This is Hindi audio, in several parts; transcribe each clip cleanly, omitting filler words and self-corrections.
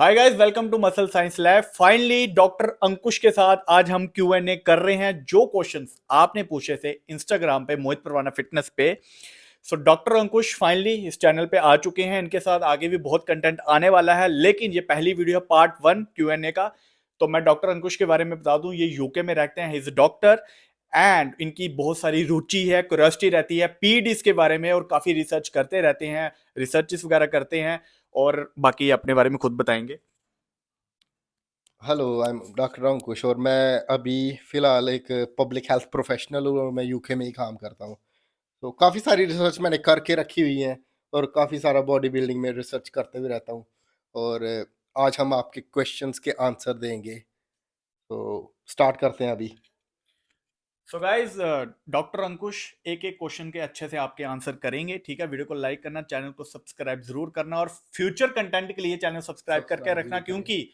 Hi guys, welcome to muscle science lab. Finally doctor Ankush के साथ आज हम Q&A कर रहे हैं जो क्वेश्चंस आपने पूछे थे इंस्टाग्राम पे मोहित परवाना फिटनेस पे। सो डॉक्टर अंकुश फाइनली इस चैनल पे आ चुके हैं। इनके साथ आगे भी बहुत कंटेंट आने वाला है, लेकिन ये पहली वीडियो है पार्ट 1 Q&A का। तो मैं डॉक्टर अंकुश के बारे में बता दूं, ये यूके में रहते हैं, इज डॉक्टर एंड इनकी बहुत सारी रुचि है, क्यूरियोसिटी रहती है पीडीज के बारे में और काफी रिसर्च करते रहते हैं, रिसर्चेस वगैरह करते हैं और बाकी अपने बारे में खुद बताएंगे। हेलो, आई एम डॉक्टर अंकुश और मैं अभी फ़िलहाल एक पब्लिक हेल्थ प्रोफेशनल हूँ और मैं यूके में ही काम करता हूँ। तो काफ़ी सारी रिसर्च मैंने करके रखी हुई है और काफ़ी सारा बॉडी बिल्डिंग में रिसर्च करते हुए रहता हूँ। और आज हम आपके क्वेश्चंस के आंसर देंगे। तो स्टार्ट करते हैं अभी। सो गाइज, डॉक्टर अंकुश एक एक क्वेश्चन के अच्छे से आपके आंसर करेंगे, ठीक है। वीडियो को लाइक करना, चैनल को सब्सक्राइब जरूर करना और फ्यूचर कंटेंट के लिए चैनल सब्सक्राइब करके सब्सक्राइब भी रखना, करें। क्योंकि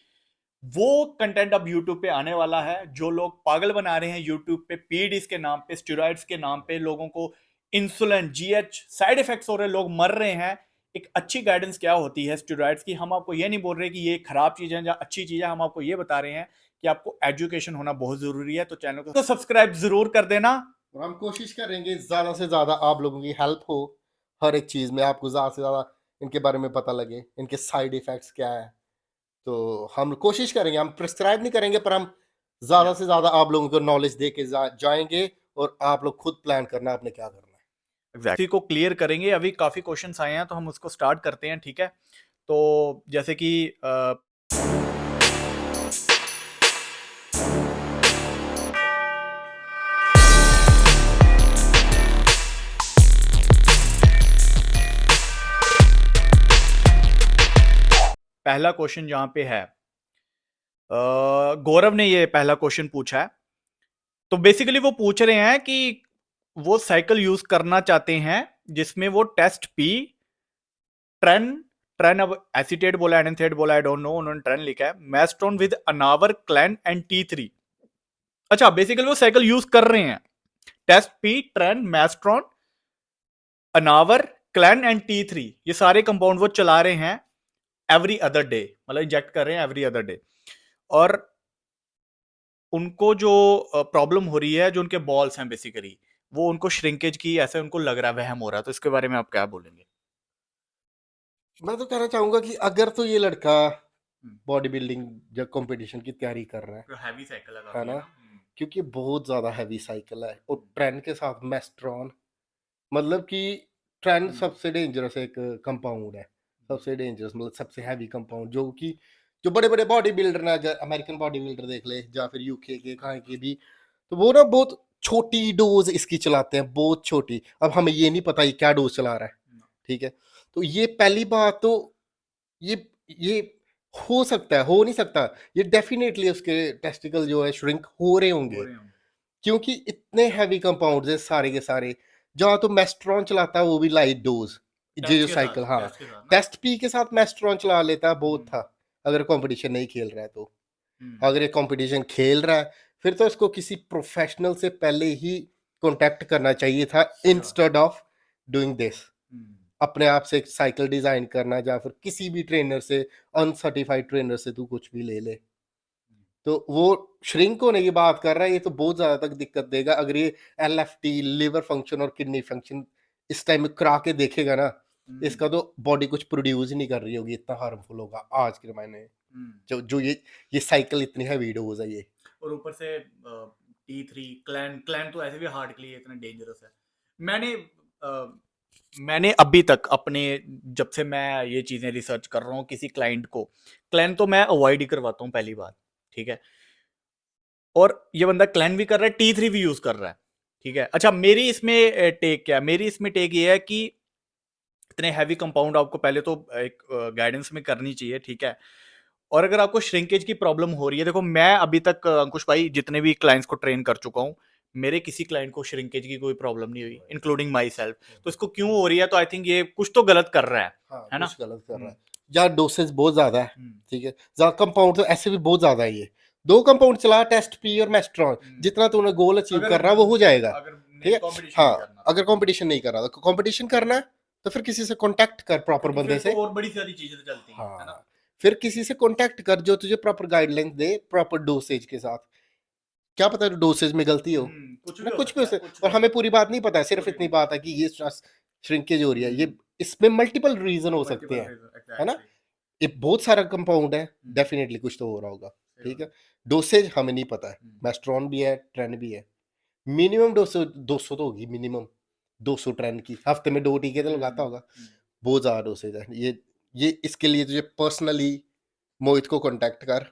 वो कंटेंट अब यूट्यूब पे आने वाला है। जो लोग पागल बना रहे हैं यूट्यूब पे पीडीज के नाम पे, स्टेरॉइड्स के नाम पे, लोगों को इंसुलिन जीएच साइड इफेक्ट्स हो रहे हैं, लोग मर रहे हैं। एक अच्छी गाइडेंस क्या होती है स्टेरॉइड्स की? हम आपको ये नहीं बोल रहे कि ये खराब चीज है या अच्छी चीज है, हम आपको ये बता रहे हैं कि आपको एजुकेशन होना बहुत जरूरी है। तो चैनल को तो सब्सक्राइब जरूर कर देना। और हम कोशिश करेंगे ज़्यादा से ज़्यादा आप लोगों की हेल्प हो। हर एक चीज़ में आपको ज़्यादा से ज़्यादा इनके बारे में पता लगे, इनके साइड इफ़ेक्ट्स क्या है। तो हम कोशिश करेंगे, हम प्रिस्क्राइब नहीं करेंगे, पर हम ज़्यादा या से ज़्यादा आप लोगों को नॉलेज दे के जाएँगे और आप लोग खुद प्लान करना आपने क्या करना है। एग्जैक्टली को क्लियर करेंगे। अभी काफी क्वेश्चंस आए हैं तो हम उसको स्टार्ट करते हैं, ठीक है। तो जैसे कि पहला क्वेश्चन जहां पे है, गौरव ने ये पहला क्वेश्चन पूछा है। तो बेसिकली वो पूछ रहे हैं कि वो साइकिल यूज करना चाहते हैं जिसमें वो टेस्ट पी, ट्रेन ट्रेन अब एसिटेट बोला एडेंथेट बोला, आई डोंट नो, उन्होंने ट्रेन लिखा है, मैस्ट्रॉन विद अनावर क्लैन एंड T3। अच्छा, बेसिकली वो साइकिल यूज कर रहे हैं, टेस्ट पी, ट्रेन, मैस्ट्रॉन, अनावर, क्लैन एंड T3, ये सारे कंपाउंड वो चला रहे हैं एवरी अदर डे, मतलब इंजेक्ट कर रहे हैं एवरी अदर डे। और उनको जो प्रॉब्लम हो रही है, जो उनके बॉल्स हैं बेसिकली, वो उनको श्रिंकेज की ऐसे उनको लग रहा है, वहम हो रहा है। तो इसके बारे में आप क्या बोलेंगे? मैं तो कहना चाहूँगा कि अगर तो ये लड़का हम्म, बॉडी बिल्डिंग या कॉम्पिटिशन की तैयारी कर रहा जो हैवी साइकिल है है काफी, है ना? ना। क्योंकि बहुत ज़्यादा हैवी साइकिल है और ट्रेन के साथ मेस्ट्रॉन, मतलब कि ट्रेन हम्म, सबसे डेंजरस एक कंपाउंड है। सबसे डेंजरस मतलब सबसे हैवी कंपाउंड, जो कि जो बड़े-बड़े बॉडी बिल्डर ना, अमेरिकन बॉडी बिल्डर देख ले या फिर यूके के कहाँ के भी, तो वो ना बहुत छोटी डोज़ इसकी चलाते हैं, बहुत छोटी। अब हमें ये नहीं पता ये क्या डोज़ चला रहा है, हम्म, ठीक है? तो ये पहली बात तो ये ये हो सकता है, हो नहीं सकता। ये डेफ़िनेटली उसके टेस्टिकल जो है श्रिंक हो रहे हो होंगे, रहे हैं। क्योंकि इतने हैवी कंपाउंड्स हैं सारे के सारे। जहाँ तो मेस्ट्रॉन चलाता है वो भी लाइट डोज़, ये टेस्ट जो के साइकिल, साथ, हाँ। टेस्ट के साथ ना। टेस्ट पी के साथ मेस्ट्रॉन चला लेता है, बहुत हम्म, था, अगर कॉम्पिटिशन नहीं खेल रहा है तो। हम्म, अगर ये कॉम्पिटिशन खेल रहा है, फिर तो इसको किसी प्रोफ़ेशनल से पहले ही कॉन्टैक्ट करना चाहिए था सही बात है। Instead of doing this. Hmm, अपने आप से एक साइकिल डिज़ाइन करना या फिर किसी भी ट्रेनर से, अनसर्टिफाइड ट्रेनर से तू कुछ भी ले ले। तो वो श्रिंक होने की बात कर रहा है, ये तो बहुत ज़्यादा तक दिक्कत देगा। अगर ये एलएफटी, लिवर फंक्शन और किडनी फंक्शन इस टाइम में करा के देखेगा ना, हम्म, इसका तो बॉडी कुछ प्रोड्यूस ही नहीं कर रही होगी, इतना हार्मफुल होगा आज के ज़माने में। हम्म। जो जो ये साइकिल इतनी हैवी डोज़ है ये। और ऊपर से T3 क्लैन क्लैन तो ऐसे भी हार्ट के लिए इतना डेंजरस है। मैंने मैंने अभी तक अपने, जब से मैं ये चीजें रिसर्च कर रहा हूँ, किसी क्लाइंट को क्लैन तो मैं अवॉइड ही करवाता हूँ पहली बात, ठीक है। और ये बंदा क्लैन भी कर रहा है, T3 भी यूज कर रहा है, ठीक है। अच्छा, मेरी इसमें टेक क्या है? मेरी इसमें टेक ये है कि इतने हैवी कंपाउंड आपको पहले तो एक गाइडेंस में करनी चाहिए, ठीक है। और अगर आपको श्रिंकेज की प्रॉब्लम हो रही है, देखो मैं अभी तक अंकुश भाई जितने भी क्लाइंट्स को ट्रेन कर चुका हूँ, मेरे किसी क्लाइंट को श्रिंकेज की कोई प्रॉब्लम नहीं हुई, इंक्लूडिंग माई सेल्फ। तो इसको क्यों हो रही है? तो आई थिंक ये कुछ तो गलत कर रहा हाँ, है ना। कुछ गलत कर रहा हम्म, है। या डोसेज बहुत ज़्यादा है, हम्म, ठीक है? कंपाउंड तो ऐसे भी बहुत ज़्यादा है ये। 2 कंपाउंड चला, टेस्ट पी और मेस्ट्रॉन, हम्म। जितना तूने गोल अचीव अगर कर रहा है वो हो जाएगा, अगर ठीक नहीं है? कंपटीशन नहीं हाँ, करना तो अगर कॉम्पिटिशन नहीं कर रहा, तो कॉम्पिटिशन करना है, तो फिर किसी से कॉन्टैक्ट कर, प्रॉपर क्योंकि बंदे फिर से। तो और बड़ी सारी चीजें चलती हैं, है ना। हाँ, फिर किसी से कांटेक्ट कर जो तुझे प्रॉपर गाइडलाइंस दे प्रॉपर डोसेज के साथ। क्या पता डोसेज में गलती हो कुछ ना, भी हो कुछ भी सकता हो है, सकता, कुछ और भी हो हमें सकता पूरी बात नहीं पता है, है, सिर्फ पूरी इतनी नहीं बात पता। है कि ये श्रिंकेज हो रही है, ये हम्म, इसमें मल्टीपल रीजन हो सकते मल्टीपल हैं, रीजन, है ना। एग्जैक्टली। ये बहुत सारा कंपाउंड है, हम्म, डेफिनेटली कुछ तो हो रहा होगा। सही ठीक बात। है, डोसेज हमें नहीं पता है, हम्म, मेस्ट्रॉन भी है, ट्रेन भी है। मिनिमम डोज 200 तो होगी मिनिमम, 200 ट्रेन की, हफ्ते में 2 टीके तो लगाता होगा। हम्म। बहुत ज्यादा डोसेज है ये इसके लिए तुझे पर्सनली मोहित को कांटेक्ट कर,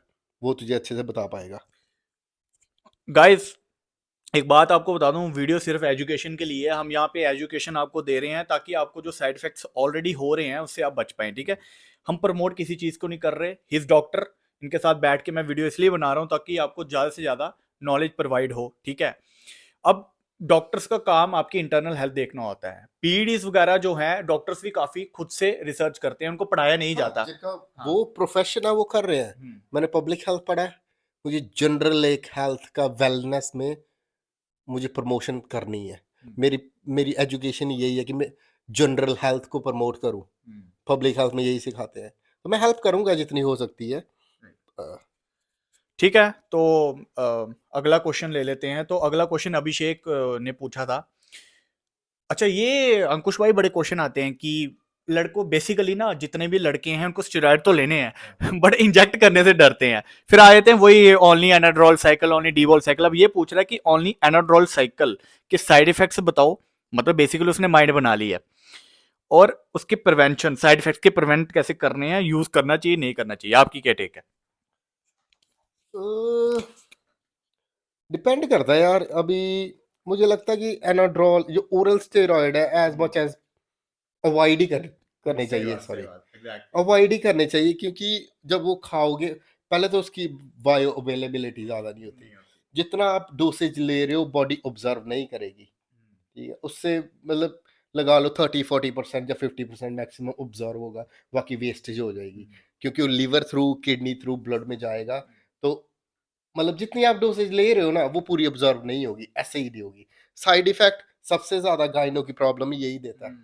वो तुझे अच्छे से बता पाएगा। गाइस, एक बात आपको बता दूं, वीडियो सिर्फ एजुकेशन के लिए है। हम यहाँ पे एजुकेशन आपको दे रहे हैं ताकि आपको जो साइड इफेक्ट्स ऑलरेडी हो रहे हैं उससे आप बच पाएं, ठीक है। हम प्रमोट किसी चीज़ को नहीं कर रहे। हिज डॉक्टर, इनके साथ बैठ के मैं वीडियो इसलिए बना रहा हूँ ताकि आपको ज़्यादा से ज़्यादा नॉलेज प्रोवाइड हो, ठीक है। अब डॉक्टर्स का काम आपकी इंटरनल हेल्थ देखना होता है। पीईडीज वगैरह जो है, डॉक्टर्स भी काफ़ी खुद से रिसर्च करते हैं, उनको पढ़ाया नहीं हाँ, जाता। जिनका हाँ। वो प्रोफेशन है वो कर रहे हैं। हम्म, मैंने पब्लिक हेल्थ पढ़ा है, मुझे जनरल एक हेल्थ का वेलनेस में मुझे प्रमोशन करनी है। हम्म, मेरी मेरी एजुकेशन यही है कि मैं जनरल हेल्थ को प्रमोट करूं। हम्म, पब्लिक हेल्थ में यही सिखाते हैं, तो मैं हेल्प करूंगा जितनी हो सकती है। right। अ, ठीक है, तो अगला क्वेश्चन ले लेते हैं। तो अगला क्वेश्चन अभिषेक ने पूछा था। अच्छा, ये अंकुश भाई बड़े क्वेश्चन आते हैं कि लड़कों, बेसिकली ना जितने भी लड़के हैं उनको स्टेरॉइड तो लेने हैं बट इंजेक्ट करने से डरते हैं। फिर आ जाते हैं वही ओनली एनाड्रोल साइकिल, ओनली डीबॉल साइकिल। अब ये पूछ रहा है कि ओनली एनाड्रोल साइकिल के साइड इफेक्ट्स बताओ। मतलब बेसिकली उसने माइंड बना ली है, और उसके प्रिवेंशन, साइड इफेक्ट्स के प्रिवेंट कैसे करने हैं, यूज करना चाहिए नहीं करना चाहिए, आपकी क्या टेक है? डिपेंड करता है यार। अभी मुझे लगता है कि एनाड्रोल जो ओरल स्टेरॉइड है एज मच एज अवॉइड ही करने सही चाहिए, बात, सही सॉरी, बात, एग्जैक्टली। अवॉइड ही करने चाहिए, क्योंकि जब वो खाओगे, पहले तो उसकी बायो अवेलेबिलिटी ज़्यादा नहीं होती। नहीं होती। जितना आप डोसेज ले रहे हो बॉडी ऑब्जर्व नहीं करेगी। ठीक है, उससे मतलब लगा लो 30-40% या 50% मैक्सिमम ऑब्जर्व होगा, बाकी वेस्टेज हो जाएगी, क्योंकि वो liver through kidney through blood में जाएगा। तो मतलब जितनी आप डोसेज ले रहे हो ना वो पूरी ऑब्जर्व नहीं होगी, ऐसे ही नहीं होगी। साइड इफेक्ट सबसे ज़्यादा गाइनो की प्रॉब्लम यही देता है,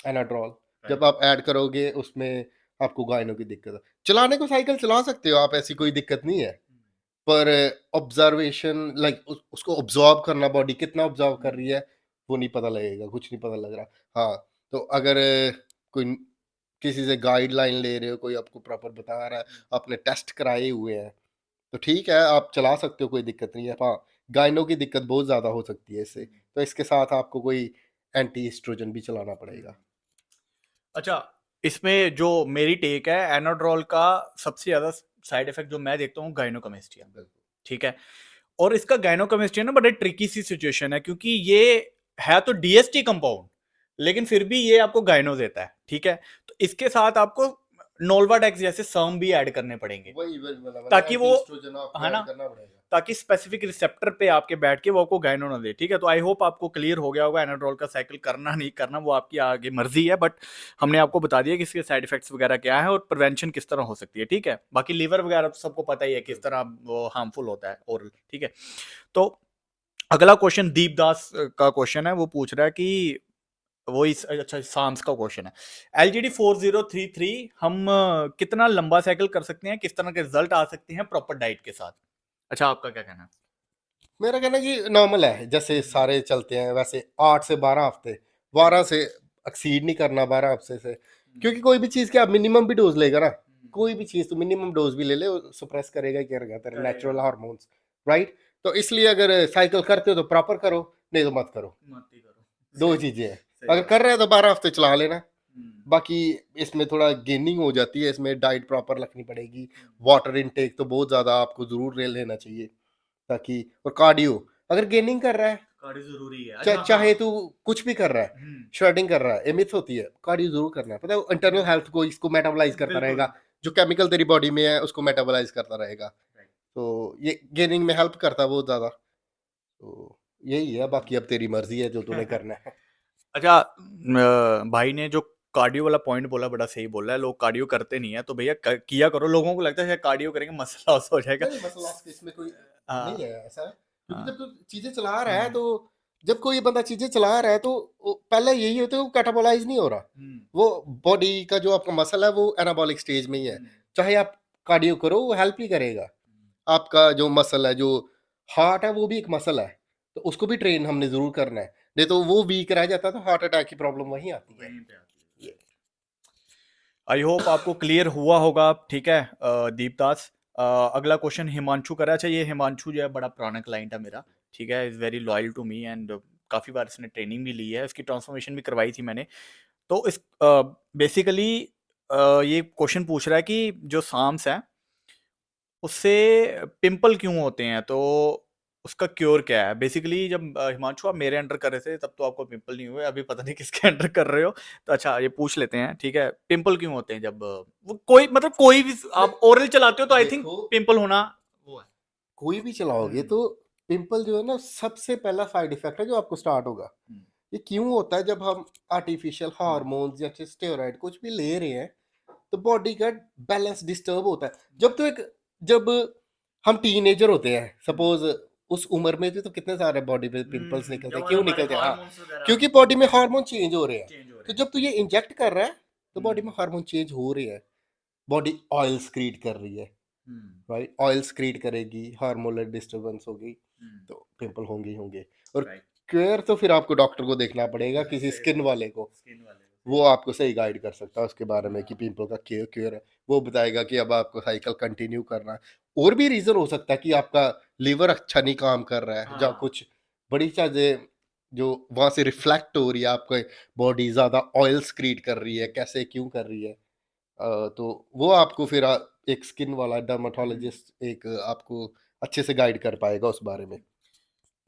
एनाड्रोल। जब राइट। आप ऐड करोगे उसमें आपको गाइनो की दिक्कत है। चलाने को साइकिल चला सकते हो आप, ऐसी कोई दिक्कत नहीं है, पर ऑब्जर्वेशन लाइक उसको ऑब्जॉर्व करना, बॉडी कितना ऑब्जॉर्व कर रही है वो नहीं पता लगेगा, कुछ नहीं पता लग रहा। हाँ, तो अगर कोई किसी से गाइडलाइन ले रहे हो, कोई आपको प्रॉपर बता रहा है, आपने टेस्ट कराए हुए हैं, तो ठीक है आप चला सकते हो, कोई दिक्कत नहीं है। हाँ, गाइनो की दिक्कत बहुत ज़्यादा हो सकती है इससे, तो इसके साथ आपको कोई एंटी एस्ट्रोजन भी चलाना पड़ेगा। अच्छा, इसमें जो मेरी टेक है, एनाड्रोल का सबसे ज्यादा साइड इफेक्ट जो मैं देखता हूँ गाइनोकमेस्टिया, बिल्कुल। ठीक है। और इसका गाइनोकमेस्टिया ना बड़े ट्रिकी सी सिचुएशन है, क्योंकि ये है तो डीएसटी कंपाउंड, लेकिन फिर भी ये आपको गाइनो देता है, ठीक है। तो इसके साथ आपको नोल्वाडेक्स जैसे सर्म भी ऐड करने पड़ेंगे, वही वही मतलब ताकि एंटी वो, एस्ट्रोजन आपको है ऐड ना, करना पड़ेगा। ताकि स्पेसिफिक रिसेप्टर पे आपके बैठ के वो आपको गाइनो ना दे, ठीक है। तो आई होप आपको क्लियर हो गया होगा एनाड्रोल का साइकिल करना नहीं करना वो आपकी आगे मर्जी है, बट हमने आपको बता दिया कि इसके साइड इफेक्ट्स वगैरह क्या है और प्रिवेंशन किस तरह हो सकती है, ठीक है। बाकी लीवर वगैरह तो सबको पता ही है किस तरह वो हार्मफुल होता है ओरल, ठीक है। तो अगला क्वेश्चन दीपदास का क्वेश्चन है, वो पूछ रहा है कि वो इस, अच्छा साम्स का क्वेश्चन है, LGD4033 हम कितना लंबा साइकिल कर सकते हैं, किस तरह के रिजल्ट आ सकते हैं प्रॉपर डाइट के साथ? अच्छा, आपका क्या कहना है? मेरा कहना है कि नॉर्मल है, जैसे सारे चलते हैं वैसे 8 से 12 हफ्ते, 12 से एक्सीड नहीं करना 12 हफ्ते से, क्योंकि कोई भी चीज़ के आप मिनिमम भी डोज लेगा ना, कोई भी चीज़ तो मिनिमम डोज भी ले ले, सप्रेस करेगा ही करेगा तेरे करेगा, नेचुरल हार्मोन्स, राइट। तो इसलिए अगर साइकिल करते हो तो प्रॉपर करो, नहीं तो मत करो। मत ही करो। दो सही, चीज़ें हैं, सही अगर बात। कर रहे हैं तो 12 हफ्ते चला लेना। हम्म, बाकी इसमें थोड़ा गेनिंग हो जाती है, इसमें डाइट प्रॉपर रखनी पड़ेगी, हम्म। वाटर इनटेक तो बहुत ज़्यादा आपको ज़रूर ले लेना चाहिए, ताकि, और कार्डियो अगर गेनिंग कर रहा है, कार्डियो जरूरी है, अच्छा हाँ। चाहे तू कुछ भी कर रहा है, हम्म, श्रेडिंग कर रहा है, ये मिथ होती है, कार्डियो जरूर करना है, पता है इंटरनल हेल्थ को इसको मेटाबोलाइज करता बिल्कुल। रहेगा, जो केमिकल तेरी बॉडी में है उसको मेटाबोलाइज करता रहेगा, Right. तो ये गेनिंग में हेल्प करता है बहुत ज़्यादा। तो यही है, बाकी अब तेरी मर्जी है जो तूने करना है। अच्छा, भाई ने जो कार्डियो वाला पॉइंट बोला बड़ा सही बोला है, लोग कार्डियो करते नहीं है, तो भैया किया करो। लोगों को लगता है कार्डियो करेंगे मसल लॉस हो जाएगा। नहीं नहीं, मसल लॉस इसमें कोई नहीं हाँ, है ऐसा, क्योंकि हाँ। जब तू चीजें चला रहा है हम्म, तो, जब कोई बंदा चीजें चला रहा है तो पहले यही होता है वो कैटाबोलाइज नहीं हो रहा, हम्म, वो बॉडी का जो आपका मसल है वो एनाबॉलिक स्टेज में ही है, हम्म, चाहे आप कार्डियो करो वो हेल्प ही करेगा। आपका जो मसल है, जो हार्ट है, वो भी एक मसल है, तो उसको भी ट्रेन हमने ज़रूर करना है, नहीं तो वो वीक रह जाता है तो हार्ट अटैक की प्रॉब्लम वहीं आती है। वहीं पे आती है, ये राइट। आई होप आपको क्लियर हुआ होगा, ठीक है दीपदास। अगला क्वेश्चन हिमांशु करा। अच्छा, ये हिमांशु जो है बड़ा पुराना क्लाइंट है मेरा, ठीक है, is very loyal to me and काफ़ी बार इसने ट्रेनिंग भी ली है, इसकी ट्रांसफॉर्मेशन भी करवाई थी मैंने। तो इस बेसिकली ये क्वेश्चन पूछ रहा है कि जो साम्स है उससे पिंपल क्यों होते हैं, तो उसका क्योर क्या है। बेसिकली जब हिमांशु आप मेरे अंडर कर रहे थे तब तो आपको पिंपल नहीं हुए, अभी पता नहीं किसके अंडर कर रहे हो। तो अच्छा ये पूछ लेते हैं, ठीक है, पिंपल क्यों होते हैं जब वो कोई मतलब कोई भी नहीं, आप ओरल चलाते हो तो आई थिंक देखो, पिंपल होना वो है। कोई भी चलाओगे हम्म, तो पिंपल जो है ना, सबसे पहला साइड इफेक्ट है जो आपको स्टार्ट होगा। हम्म, ये क्यों होता है? जब हम आर्टिफिशियल हम्म, हार्मोन्स या स्टेरॉइड कुछ भी ले रहे हैं तो बॉडी का बैलेंस डिस्टर्ब होता है। जब हम टीनेजर होते हैं, हम्म, सपोज, उस उम्र में भी तो कितने सारे बॉडी पे पिंपल्स निकलते जब हैं। क्यों हमारे निकलते हैं? हाँ, हार्मोन्स वगैरह क्योंकि बॉडी में हार्मोन चेंज हो रहे हैं। चेंज हो तो रहे हैं। जब तू ये इंजेक्ट कर रहा है तो बॉडी में हम्म, हार्मोन चेंज हो रहे हैं, बॉडी ऑयल सक्रीट कर रही है, हम्म, राइट? ऑयल सक्रीट करेगी, हार्मोनल डिस्टर्बेंस होगी, हम्म, तो पिंपल होंगे ही होंगे। और राइट। केयर तो फिर आपको डॉक्टर को देखना पड़ेगा, किसी सही स्किन बात है, वाले को। स्किन वाले को वो सही बात आपको सही गाइड कर सकता है उसके बारे में कि है। पिंपल का केयर केयर है। वो बताएगा कि अब आपको साइकिल कंटिन्यू करना है। और भी रीज़न हो सकता है कि आपका लीवर अच्छा नहीं काम कर रहा है, या हाँ, कुछ बड़ी चीज़ें जो वहाँ से रिफ्लेक्ट हो रही है, आपका बॉडी ज़्यादा ऑयल सक्रीट कर रही है, कैसे क्यों कर रही है। तो वो आपको फिर एक स्किन वाला हम्म। डर्माटोलॉजिस्ट एक आपको अच्छे से गाइड कर पाएगा उस बारे में।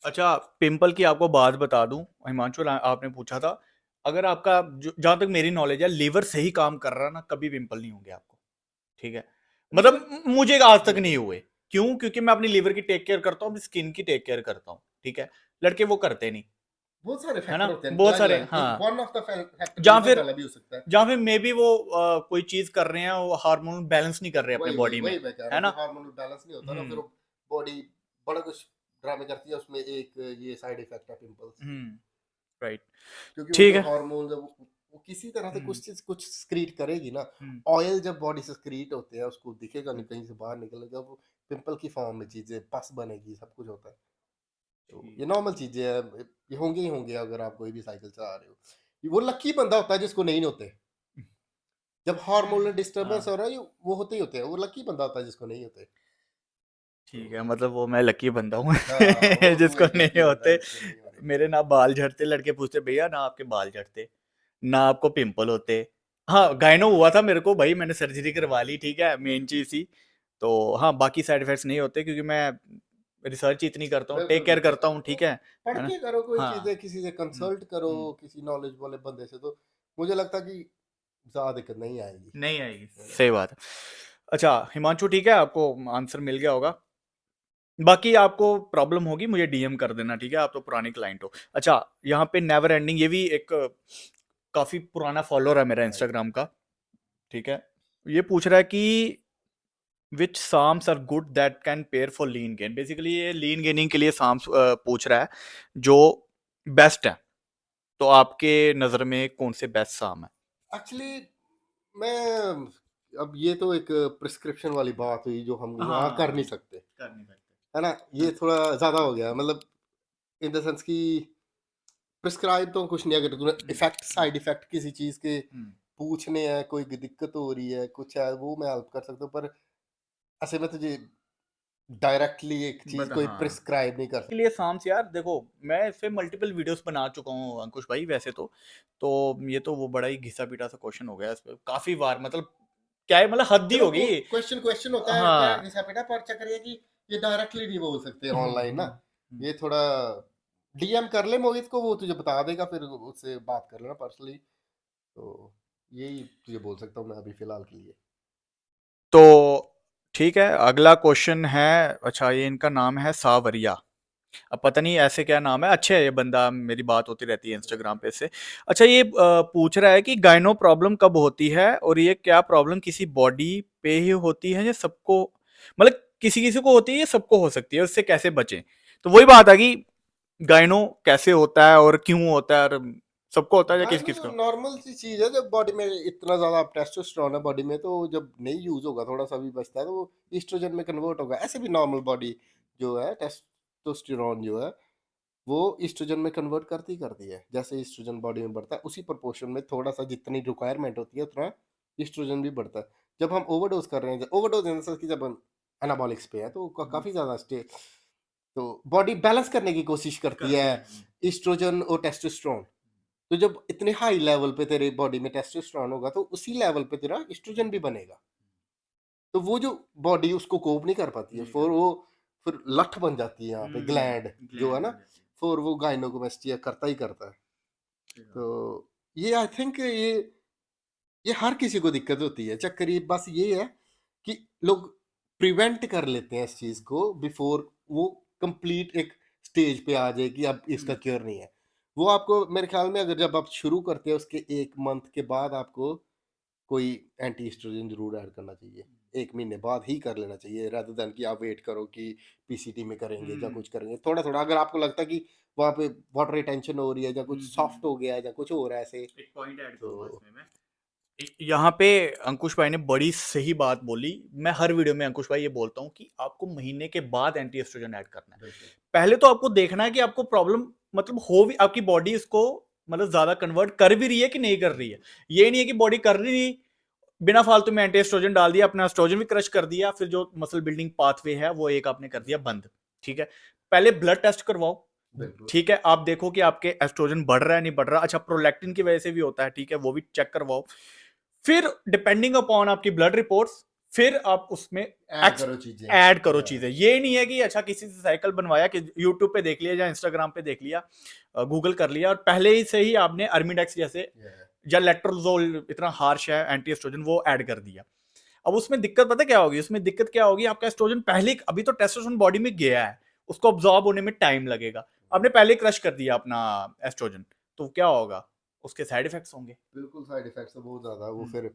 अच्छा, पिंपल की आपको बात बता दूं, हिमांशु आपने पूछा था, अगर आपका जहां तक मेरी नॉलेज है लीवर सही काम कर रहा है ना, कभी पिंपल नहीं होंगे आपको, ठीक है। मतलब लीवर, मुझे आज तक नहीं बिल्कुल, हुए। क्यों? क्योंकि मैं अपनी लीवर की टेक केयर करता हूँ, अपनी स्किन की टेक केयर करता हूँ, ठीक है। लड़के वो करते नहीं, बहुत सारे है ना, फैक्टर होते हैं, बहुत अलग सारे, अलग। एक हाँ। वन ऑफ द फैक्टर या लीवर फिर वाला भी हो सकता है। मे बी वो कोई चीज कर रहे हैं, वो हार्मोन बैलेंस नहीं कर रहे अपने वही वही बॉडी में, वही मैं कह रहा है हूँ ना। कि हार्मोनल बैलेंस नहीं होता ना, फिर हम्म, बॉडी बड़ा कुछ ड्रामे करती है। उसमें एक ये साइड इफेक्ट है पिंपल्स, राइट। क्योंकि वो ठीक जो है। हार्मोन जब वो किसी तरह से हम्म, कुछ चीज कुछ स्क्रीट करेगी ना, हम्म, ऑयल जब बॉडी से स्क्रीट होते हैं उसको दिखेगा नहीं, हम्म, कहीं से बाहर निकलेगा, वो पिंपल की फॉर्म में चीजें पस बनेगी, सब कुछ होता है। तो ये ठीक नॉर्मल चीजें हैं, ये होंगे ही होंगे अगर आप कोई भी साइकिल चला रहे हो। वो लकी बंदा होता है जिसको नहीं होते। जब हार्मोनल है। डिस्टर्बेंस हाँ, हो रहा है, वो होते ही होते हैं। वो लकी बंदा होता है जिसको नहीं होते। ठीक है, तो मतलब वो मैं लकी बंदा हूँ हाँ, वो तू जिसको एक नहीं लकी बंदा है होते। जिसको नहीं हो रही। मेरे ना बाल झड़ते, लड़के पूछते भैया ना आपके बाल झड़ते, ना आपको पिंपल होते। हाँ, गायनो हुआ था मेरे को भाई, मैंने सर्जरी करवा ली, ठीक है, मेन चीज थी। तो हाँ, बाकी साइड इफेक्ट्स नहीं होते क्योंकि मैं रिसर्च इतनी करता हूँ, टेक बिल्कुल केयर बिल्कुल, करता हूँ, वो ठीक पढ़ है ना। के करो कोई हाँ। चीजें, किसी से हम्म, कंसल्ट करो, हम्म, किसी नॉलेज वाले बंदे से, तो मुझे लगता है कि ज्यादा दिक्कत नहीं आएगी, नहीं आएगी, है ना? सही बात है। अच्छा हिमांशु, ठीक है, आपको आंसर मिल गया होगा। बाकी आपको प्रॉब्लम होगी मुझे डीएम कर देना, ठीक है, आप तो पुरानी क्लाइंट हो। अच्छा, यहाँ पे नेवर एंडिंग, ये भी एक काफी पुराना फॉलोअर है मेरा राइट। इंस्टाग्राम का, ठीक है। ये पूछ रहा है कि which sums are good that can pair for lean gain. Basically ये लीन गेनिंग के लिए साम्स पूछ रहा है जो बेस्ट है। तो आपके नजर में कौन से बेस्ट साम है। एक्चुअली मैं, अब ये तो एक प्रिस्क्रिप्शन वाली बात हुई जो हम यहाँ कर नहीं हाँ, सकते, कर नहीं सकते। है ना? ये थोड़ा ज्यादा हो गया, मतलब इन द सेंस कि प्रिस्क्राइब तो कुछ नहीं। अगर तूने हम्म, इफेक्ट, हम्म, साइड इफेक्ट किसी चीज के हम्म, पूछने हैं, कोई दिक्कत हो रही है, कुछ है, वो मैं हेल्प कर सकता हूँ, पर ऐसे में तुझे डायरेक्टली एक चीज बट कोई हाँ, प्रिस्क्राइब नहीं कर के सकता। लिए साम्स यार देखो, मैं इस पे मल्टीपल वीडियोस बना चुका हूँ अंकुश भाई वैसे तो ये तो वो बड़ा ही घिसा पीटा सा क्वेश्चन हो गया, इस पे काफी बार मतलब क्या है, मतलब हद ही चलो, होगी। क्वेश्चन क्वेश्चन होता है क्या, हाँ। घिसा पिटा, पर चक्कर ये कि ये डायरेक्टली नहीं बोल सकते हम्म, ऑनलाइन ना। हम्म। ये थोड़ा डीएम कर ले मोहित को, वो तुझे बता देगा, फिर उससे बात कर लेना पर्सनली। तो यही तुझे बोल सकता हूँ मैं अभी फिलहाल के लिए। तो ठीक है, अगला क्वेश्चन है। अच्छा, ये इनका नाम है सावरिया। अब पता नहीं ऐसे क्या नाम है, अच्छे है ये बंदा, मेरी बात होती रहती है इंस्टाग्राम पे से। अच्छा, ये पूछ रहा है कि गायनो प्रॉब्लम कब होती है और ये क्या प्रॉब्लम किसी बॉडी पे ही होती है या सबको, मतलब किसी किसी को होती है या सबको हो सकती है, उससे कैसे बचें। तो वही बात है कि गायनो कैसे होता है और क्यों होता है और सबको होता है या हाँ, किस नहीं किस वो को? नॉर्मल सी चीज़ है जब बॉडी में इतना ज़्यादा टेस्टोस्टेरोन है बॉडी में तो जब नहीं यूज़ होगा थोड़ा सा भी बचता है तो वो ईस्ट्रोजन में कन्वर्ट होगा। ऐसे भी नॉर्मल बॉडी जो है टेस्टोस्टेरोन जो है वो ईस्ट्रोजन में कन्वर्ट करती है। जैसे ईस्ट्रोजन बॉडी में बढ़ता है उसी प्रोपोर्शन में थोड़ा-सा जितनी रिक्वायरमेंट होती है उतना ईस्ट्रोजन भी बढ़ता है। जब हम ओवरडोज़ कर रहे हैं ओवरडोज़ इन द सेंस कि जब हम एनाबॉलिक्स पे हैं तो हुँ, काफ़ी ज़्यादा तो बॉडी बैलेंस करने की कोशिश करती है करती है। ईस्ट्रोजन और टेस्टोस्टेरोन। तो जब इतने हाई लेवल पे तेरे बॉडी में टेस्टोस्टेरोन होगा तो उसी लेवल पे तेरा एस्ट्रोजन भी बनेगा। तो वो जो बॉडी उसको कोप नहीं कर पाती है नहीं फिर कर वो पाती। फिर लठ बन जाती है यहाँ पे ग्लैंड जो है ग्लैंड ना, बन जाती है। फिर वो गायनोकोमेस्टिया करता ही करता है। सही बात। तो ये आई थिंक ये हर किसी को दिक्कत होती है। चक्कर ये बस ये है कि लोग प्रिवेंट कर लेते हैं इस चीज़ को बिफोर वो कंप्लीट एक स्टेज पे आ जाए कि अब इसका हुँ, क्योर नहीं है। वो आपको मेरे ख्याल में अगर जब आप शुरू करते हैं उसके 1 मंथ के बाद आपको कोई एंटी एस्ट्रोजन ज़रूर ऐड करना चाहिए। 1 महीने बाद ही कर लेना चाहिए रादर दैन कि आप वेट करो कि पीसीटी में करेंगे या हुँ, कुछ करेंगे। थोड़ा-थोड़ा अगर आपको लगता है कि वहाँ पे वाटर रिटेंशन हो रही है या कुछ हुँ। सॉफ्ट हो गया है या कुछ हो रहा है ऐसे एक पॉइंट ऐड करूँगा तो इसमें मैं। यहाँ पे अंकुश भाई ने बड़ी सही बात बोली। मैं हर वीडियो में अंकुश भाई ये बोलता हूँ कि आपको महीने के बाद एंटी एस्ट्रोजन ऐड करना है। बिल्कुल। पहले तो आपको देखना है कि आपको प्रॉब्लम मतलब हो भी आपकी बॉडी इसको मतलब ज़्यादा कन्वर्ट कर भी रही है कि नहीं कर रही है। ये नहीं है कि बॉडी कर रही नहीं, बिना फालतू में एंटी एस्ट्रोजन डाल दिया, अपना एस्ट्रोजन भी क्रश कर दिया, फिर जो मसल बिल्डिंग पाथवे है वो एक आपने कर दिया बंद। ठीक है? पहले ब्लड टेस्ट करवाओ। बिल्कुल। ठीक है? आप देखो कि आपके एस्ट्रोजन बढ़ रहा है, नहीं बढ़ रहा। अच्छा प्रोलैक्टिन की वजह से भी होता है, ठीक है? वो भी चेक करवाओ। फिर डिपेंडिंग अपॉन आपकी ब्लड रिपोर्ट्स फिर आप उसमें ऐड करो चीज़ें। ऐड करो या चीजें। ये नहीं है कि अच्छा किसी से साइकिल बनवाया कि यूट्यूब पे देख लिया या इंस्टाग्राम पे देख लिया, गूगल कर लिया और पहले ही से ही आपने अर्मिडेक्स जैसे या या लेट्रोजोल इतना हार्श है एंटी एस्ट्रोजन वो ऐड कर दिया। अब उसमें दिक्कत पता क्या होगी, उसमें दिक्कत क्या होगी, आपका एस्ट्रोजन पहले अभी तो टेस्टोस्टेरोन बॉडी में गया है, उसको ऑब्जॉर्ब होने में टाइम लगेगा। आपने पहले क्रश कर दिया अपना एस्ट्रोजन, तो क्या होगा, उसके साइड इफेक्ट्स होंगे। बिल्कुल साइड इफ़ेक्ट्स तो बहुत ज़्यादा वो हम्म, फिर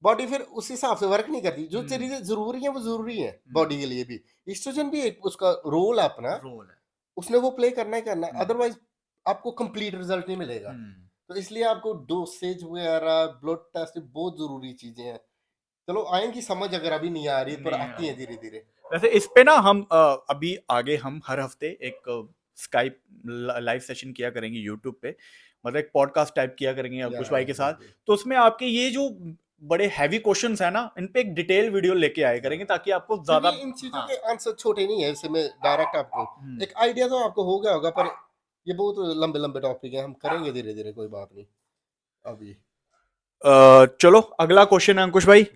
बॉडी फिर उस हिसाब से वर्क नहीं करती। जो हम्म, चीज़ें ज़रूरी हैं वो ज़रूरी हैं हम्म, बॉडी के लिए भी। एस्ट्रोजन भी एक उसका रोल है अपना, रोल है। उसने वो प्ले करना ही करना है, हम्म, अदरवाइज़ आपको कंप्लीट रिज़ल्ट नहीं मिलेगा। हम्म, तो इसलिए आपको डोसेज वगैरह, ब्लड टेस्ट बहुत ज़रूरी चीज़ें हैं। चलो आएँगी समझ अगर अभी नहीं आ रही पर नहीं आती हैं धीरे-धीरे। वैसे इस पे ना हम अभी आगे हम हर हफ्ते एक स्काइप लाइव सेशन किया करेंगे यूट्यूब पे, मतलब एक पॉडकास्ट टाइप किया करेंगे या अंकुश भाई के साथ। बिल्कुल। तो उसमें आपके ये जो बड़े हैवी क्वेश्चंस है ना, इन पे एक डिटेल वीडियो लेके आए या करेंगे ताकि आपको क्योंकि ज्यादा। इन चीज़ों हाँ। के आंसर छोटे नहीं है इससे मैं डायरेक्ट आपको हम्म। एक आइडिया तो आपको हो गया होगा पर ये बहुत लंबे-लंबे टॉपिक हैं, हम करेंगे धीरे-धीरे कोई बात नहीं, अभी। चलो अगला क्वेश्चन है अंकुश भाई।